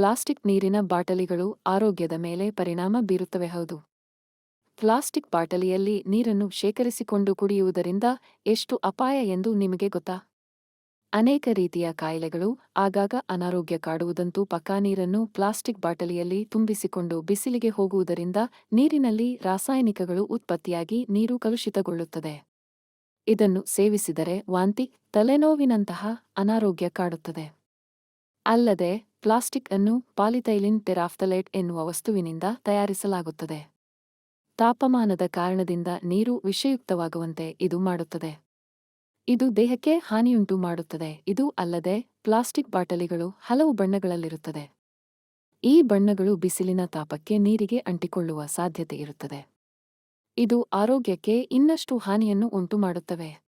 Plastic ನೀರಿನ ಬಾಟಲಿಗಳು ಆರೋಗ್ಯದ ಮೇಲೆ ಪರಿಣಾಮ ಬೀರುತ್ತವೆ. ಹೌದು, ಪ್ಲಾಸ್ಟಿಕ್ ಬಾಟಲಿಯಲ್ಲಿ ನೀರನ್ನು ಶೇಖರಿಸಿಕೊಂಡು ಕುಡಿಯುವುದರಿಂದ ಎಷ್ಟು ಅಪಾಯ ಎಂದು ನಿಮಗೆ ಗೊತ್ತಾ? ಅನೇಕ ರೀತಿಯ ಕಾಯಿಲೆಗಳು, ಆಗಾಗ ಅನಾರೋಗ್ಯ ಕಾಡುವುದಂತೂ ಪಕ್ಕಾ. ನೀರನ್ನು ಪ್ಲಾಸ್ಟಿಕ್ ಬಾಟಲಿಯಲ್ಲಿ ತುಂಬಿಸಿಕೊಂಡು ಬಿಸಿಲಿಗೆ ಹೋಗುವುದರಿಂದ ನೀರಿನಲ್ಲಿ ರಾಸಾಯನಿಕಗಳು ಉತ್ಪತ್ತಿಯಾಗಿ ನೀರು ಕಲುಷಿತಗೊಳ್ಳುತ್ತದೆ. ಇದನ್ನು ಸೇವಿಸಿದರೆ ವಾಂತಿ, ತಲೆನೋವಿನಂತಹ ಅನಾರೋಗ್ಯ ಕಾಡುತ್ತದೆ. ಅಲ್ಲದೆ ಪ್ಲಾಸ್ಟಿಕ್ ಅನ್ನು ಪಾಲಿಥೈಲಿನ್ ಟೆರಾಫ್ಥಲೇಟ್ ಎನ್ನುವ ವಸ್ತುವಿನಿಂದ ತಯಾರಿಸಲಾಗುತ್ತದೆ. ತಾಪಮಾನದ ಕಾರಣದಿಂದ ನೀರು ವಿಷಯುಕ್ತವಾಗುವಂತೆ ಇದು ಮಾಡುತ್ತದೆ. ಇದು ದೇಹಕ್ಕೆ ಹಾನಿಯುಂಟು ಮಾಡುತ್ತದೆ. ಇದು ಅಲ್ಲದೆ ಪ್ಲಾಸ್ಟಿಕ್ ಬಾಟಲಿಗಳು ಹಲವು ಬಣ್ಣಗಳಲ್ಲಿರುತ್ತದೆ. ಈ ಬಣ್ಣಗಳು ಬಿಸಿಲಿನ ತಾಪಕ್ಕೆ ನೀರಿಗೆ ಅಂಟಿಕೊಳ್ಳುವ ಸಾಧ್ಯತೆ ಇರುತ್ತದೆ. ಇದು ಆರೋಗ್ಯಕ್ಕೆ ಇನ್ನಷ್ಟು ಹಾನಿಯನ್ನು ಉಂಟುಮಾಡುತ್ತವೆ.